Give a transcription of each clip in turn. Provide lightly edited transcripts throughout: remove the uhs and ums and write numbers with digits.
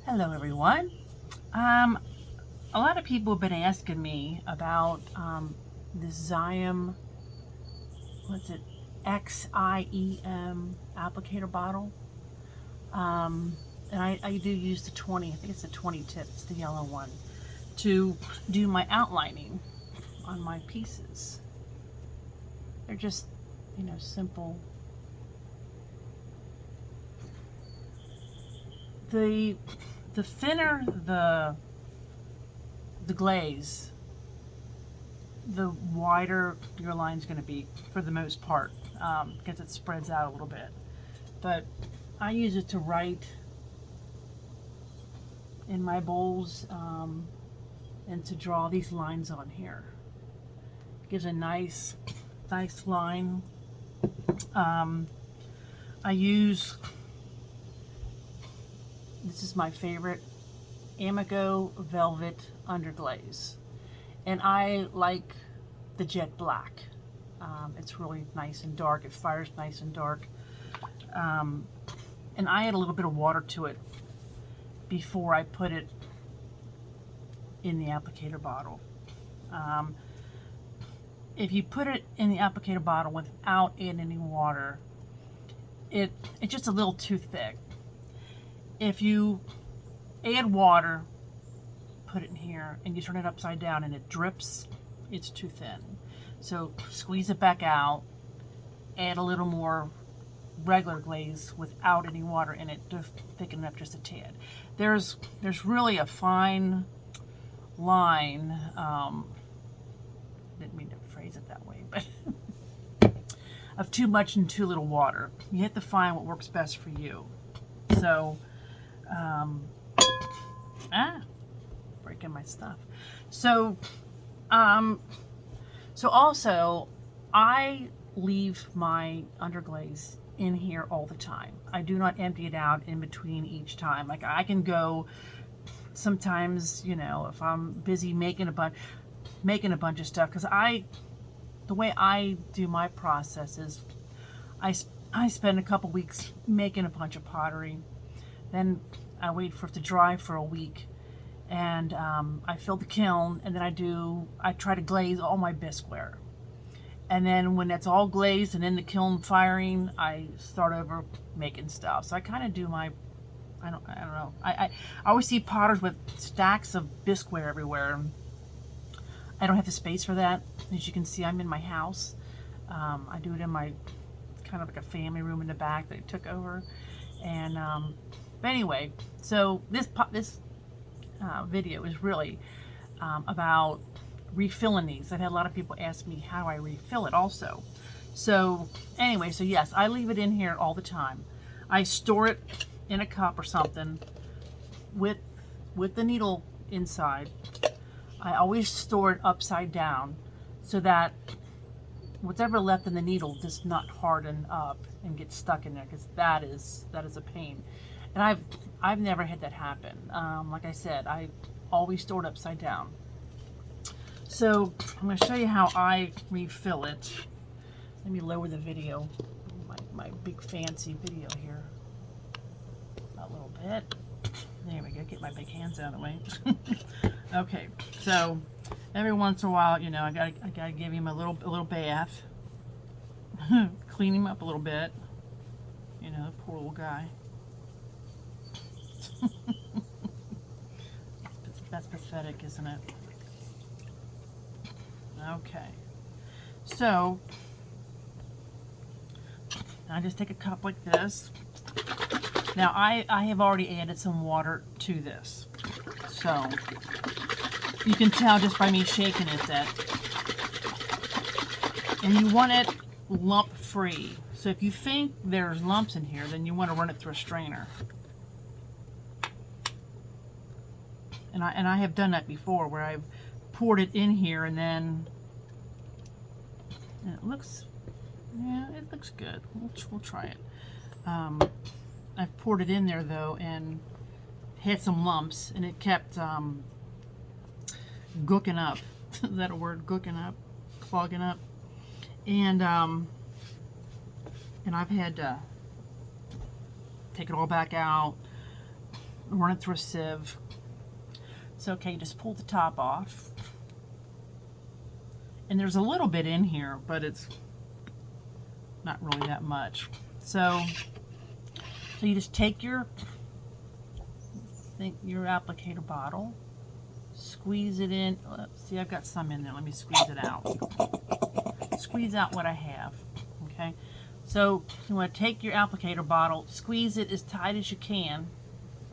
Hello everyone. A lot of people have been asking me about this Xiem, what's it, Xiem applicator bottle. And I do use the 20, I think it's the 20 tip, it's the yellow one, to do my outlining on my pieces. They're just, simple. The thinner the glaze, the wider your line's going to be for the most part, because it spreads out a little bit. But I use it to write in my bowls, and to draw these lines on here. It gives a nice line. I use, this is my favorite, Amaco Velvet Underglaze, and I like the jet black. It's really nice and dark. It fires nice and dark, and I add a little bit of water to it before I put it in the applicator bottle. If you put it in the applicator bottle without adding any water, it's just a little too thick. If you add water, put it in here, and you turn it upside down and it drips, it's too thin. So squeeze it back out, add a little more regular glaze without any water in it to thicken it up just a tad. There's really a fine line, didn't mean to phrase it that way, but of too much and too little water. You have to find what works best for you. So breaking my stuff. So also I leave my underglaze in here all the time. I do not empty it out in between each time. Like, I can go sometimes, if I'm busy making a bunch of stuff, because the way I do my process is I spend a couple weeks making a bunch of pottery, then I wait for it to dry for a week, and I fill the kiln, and then I try to glaze all my bisqueware. And then when it's all glazed and in the kiln firing, I start over making stuff. So I kind of do my, I don't know. I always see potters with stacks of bisqueware everywhere. I don't have the space for that. As you can see, I'm in my house. I do it in my, it's kind of like a family room in the back that I took over. And but anyway, so this video is really about refilling these. I've had a lot of people ask me how I refill it also. So anyway, so yes, I leave it in here all the time. I store it in a cup or something with the needle inside. I always store it upside down so that whatever left in the needle does not harden up and get stuck in there, because that is a pain. And I've never had that happen. Like I said, I always store it upside down. So I'm going to show you how I refill it. Let me lower the video, my big fancy video here, a little bit. There we go. Get my big hands out of the way. Okay, so every once in a while, I gotta give him a little bath, clean him up a little bit. Poor little guy. That's pathetic, isn't it? Okay, so I just take a cup like this. Now I have already added some water to this, so you can tell just by me shaking it that, and you want it lump free. So if you think there's lumps in here, then you want to run it through a strainer. And I have done that before, where I've poured it in here, and then it looks good. We'll try it. I've poured it in there though and had some lumps, and it kept gooking up. Is that a word? Gooking up, clogging up, and I've had to take it all back out, run it through a sieve. So okay, just pull the top off. And there's a little bit in here, but it's not really that much. So you just take your applicator bottle, squeeze it in. See, I've got some in there. Let me squeeze it out. Squeeze out what I have. Okay. So you want to take your applicator bottle, squeeze it as tight as you can.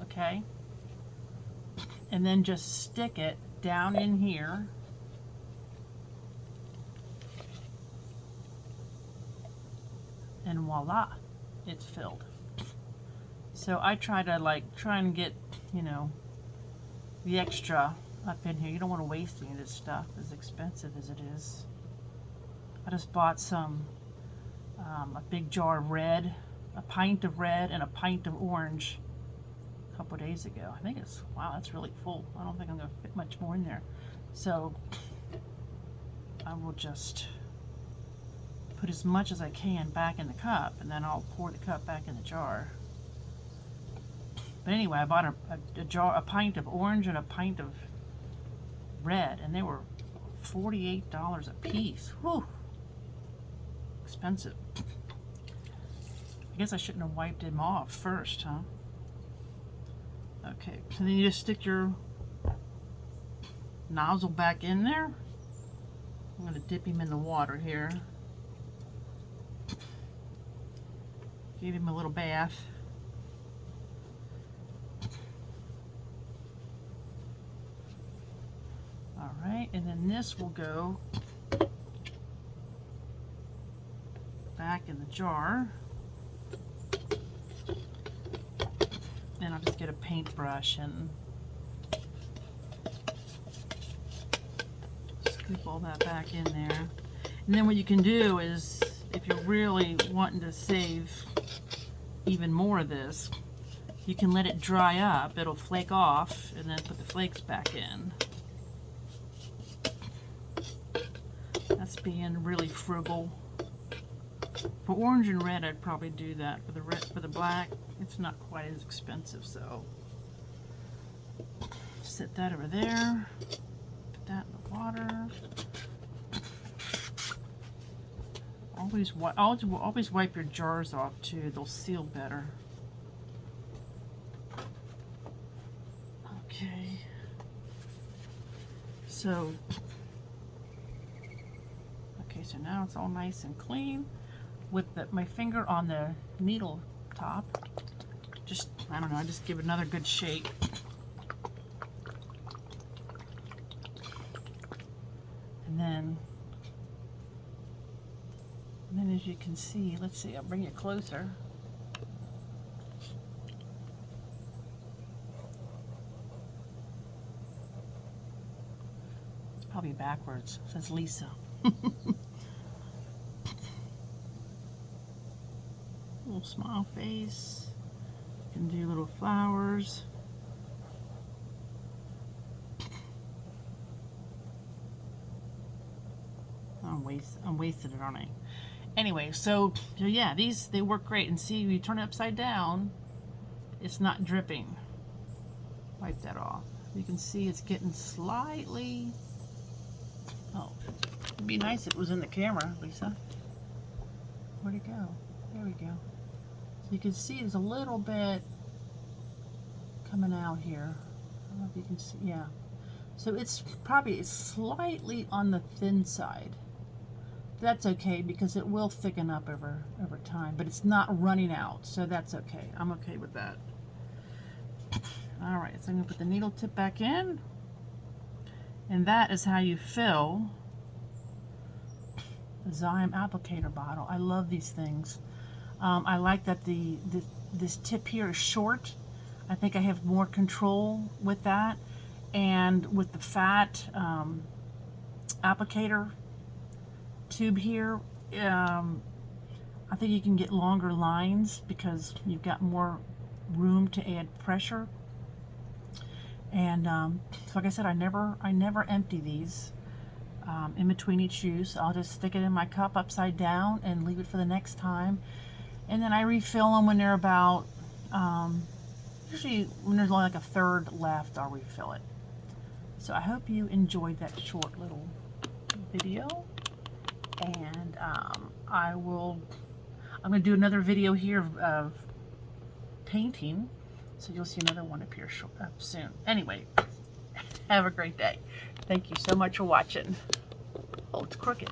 Okay. And then just stick it down in here. And voila, it's filled. So I try and get, you know, the extra up in here. You don't want to waste any of this stuff, as expensive as it is. I just bought some, a big jar of red, a pint of red and a pint of orange a couple of days ago. I think it's, wow, that's really full. I don't think I'm going to fit much more in there. So I will just put as much as I can back in the cup, and then I'll pour the cup back in the jar. But anyway, I bought a pint of orange and a pint of red, and they were $48 a piece. Whew. Expensive. I guess I shouldn't have wiped them off first, huh? Okay, so then you just stick your nozzle back in there. I'm going to dip him in the water here. Give him a little bath. Alright, and then this will go back in the jar. And I'll just get a paintbrush and scoop all that back in there. And then what you can do is, if you're really wanting to save even more of this, you can let it dry up. It'll flake off, and then put the flakes back in. That's being really frugal. For orange and red, I'd probably do that. For the black, it's not quite as expensive, so set that over there. Put that in the water. Always wipe your jars off too. They'll seal better. Okay. So now it's all nice and clean. With my finger on the needle top, just, I don't know, I just give it another good shake. And then as you can see, let's see, I'll bring it closer. It's probably backwards. It says Lisa. Little smile face. You can do little flowers. I'm wasting it, aren't I? Anyway, so yeah, they work great. And see, you turn it upside down, it's not dripping. Wipe that off. You can see it's getting slightly. Oh, it'd be nice if it was in the camera, Lisa. Where'd it go? There we go. So you can see there's a little bit coming out here. I don't know if you can see. Yeah. So it's slightly on the thin side. That's okay, because it will thicken up over time, but it's not running out, so that's okay. I'm okay with that. All right, so I'm gonna put the needle tip back in, and that is how you fill the Xiem Applicator Bottle. I love these things. I like that this tip here is short. I think I have more control with that, and with the fat applicator tube here, I think you can get longer lines because you've got more room to add pressure. And so like I said, I never empty these in between each use. I'll just stick it in my cup upside down and leave it for the next time, and then I refill them when they're about Usually when there's only like a third left, I'll refill it. So I hope you enjoyed that short little video, and I'm going to do another video here of painting, so you'll see another one appear soon. Anyway, have a great day. Thank you so much for watching. Oh, it's crooked.